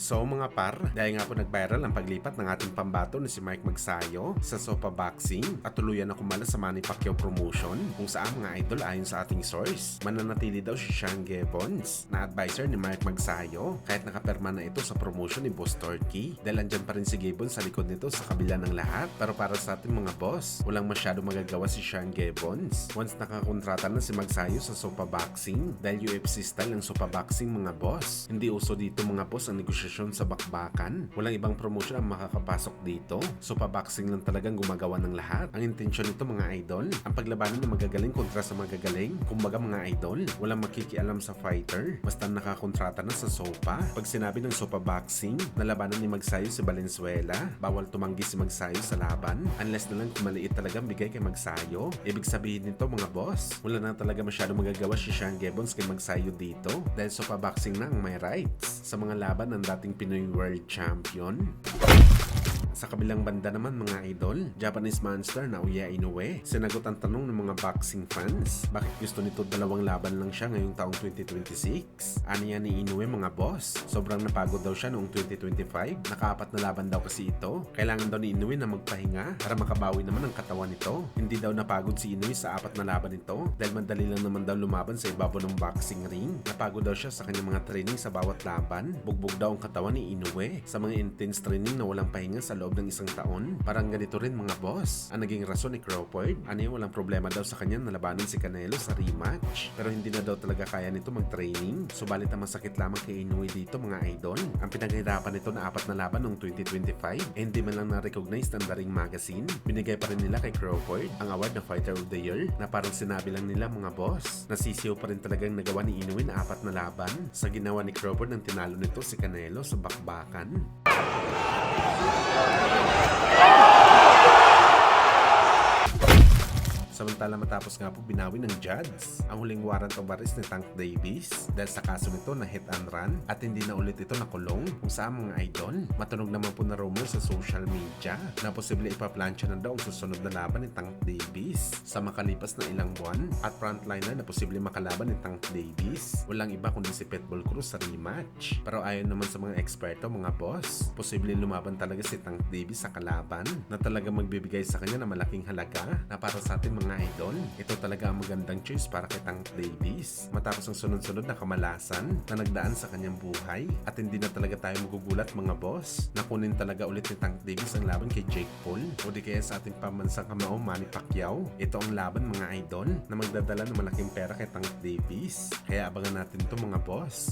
So mga par, dahil nga po nag-viral ang paglipat ng ating pambato na si Mike Magsayo sa Sopa Boxing at tuluyan na kumala sa Manny Pacquiao promotion kung saan mga idol ayon sa ating source, mananatili daw si Sean Gibbons na advisor ni Mike Magsayo kahit nakaperma na ito sa promotion ni Boss Turkey dahil andyan pa rin si Gibbons sa likod nito sa kabila ng lahat. Pero para sa ating mga boss, walang masyado magagawa si Sean Gibbons once nakakontrata na si Magsayo sa Sopa Boxing dahil UFC style ang Sopa Boxing mga boss. Hindi uso dito mga boss ang negosasyon sa bakbakan. Walang ibang promotion ang makakapasok dito. Sopa Boxing lang talagang gumagawa ng lahat. Ang intensyon nito mga idol, ang paglabanan ng magagaling kontra sa magagaling. Kumbaga mga idol, walang makikialam sa fighter. Basta nakakontrata na sa Sopa. Pag sinabi ng Sopa Boxing, nalabanan ni Magsayo si Valenzuela, bawal tumanggi si Magsayo sa laban. Unless na lang kung maliit talagang bigay kay Magsayo. Ibig sabihin nito mga boss, wala na talaga masyado magagawa si Sean Gibbons kay Magsayo dito dahil Sopa Boxing na ang may rights sa mga laban ng dating Pinoy World Champion. Sa kabilang banda naman mga idol, Japanese Monster na Naoya Inoue, sinagot ang tanong ng mga boxing fans, bakit gusto nito dalawang laban lang siya ngayong taong 2026? Aniya ni Inoue mga boss, sobrang napagod daw siya noong 2025, nakaapat na laban daw kasi ito. Kailangan daw ni Inoue na magpahinga para makabawi naman ang katawan nito. Hindi daw napagod si Inoue sa apat na laban nito dahil madali lang naman daw lumaban sa ibabaw ng boxing ring. Napagod daw siya sa kanyang mga training sa bawat laban. Bugbog daw ang katawan ni Inoue sa mga intense training na walang pahinga sa loob ng isang taon. Parang ganito rin mga boss ang naging rason ni Crawford. Walang problema daw sa kanya na labanan si Canelo sa rematch, pero hindi na daw talaga kaya nito mag-training. Subalit ang masakit lamang kay Inoue dito mga idol, ang pinaghirapan nito na apat na laban noong 2025 hindi man lang na-recognize ng The Ring Magazine. Binigay pa rin nila kay Crawford ang award na Fighter of the Year na parang sinabi lang nila mga boss. Nasisiyaw pa rin talagang nagawa ni Inoue na apat na laban sa ginawa ni Crawford nang tinalo nito si Canelo sa bakbakan. Samantala matapos nga po binawi ng judge ang huling warrant of arrest ni Tank Davis dahil sa kaso nito na hit and run at hindi na ulit ito nakulong kung saan mga idol. Matunog naman po na rumor sa social media na posible ipaplansya na daw ang susunod na laban ni Tank Davis sa makalipas na ilang buwan at frontliner na posible makalaban ni Tank Davis. Walang iba kundi si Pitbull Cruz sa rematch. Pero ayon naman sa mga eksperto mga boss, posible lumaban talaga si Tank Davis sa kalaban na talaga magbibigay sa kanya ng malaking halaga na para sa ating mga idol, ito talaga ang magandang choice para kay Tank Davis matapos ang sunod-sunod na kamalasan na nagdaan sa kanyang buhay at hindi na talaga tayo magugulat mga boss na kunin talaga ulit ni Tank Davis ang laban kay Jake Paul o di kaya sa ating pambansang kamao Manny Pacquiao. Ito ang laban mga idol na magdadala ng malaking pera kay Tank Davis, kaya abangan natin to mga boss.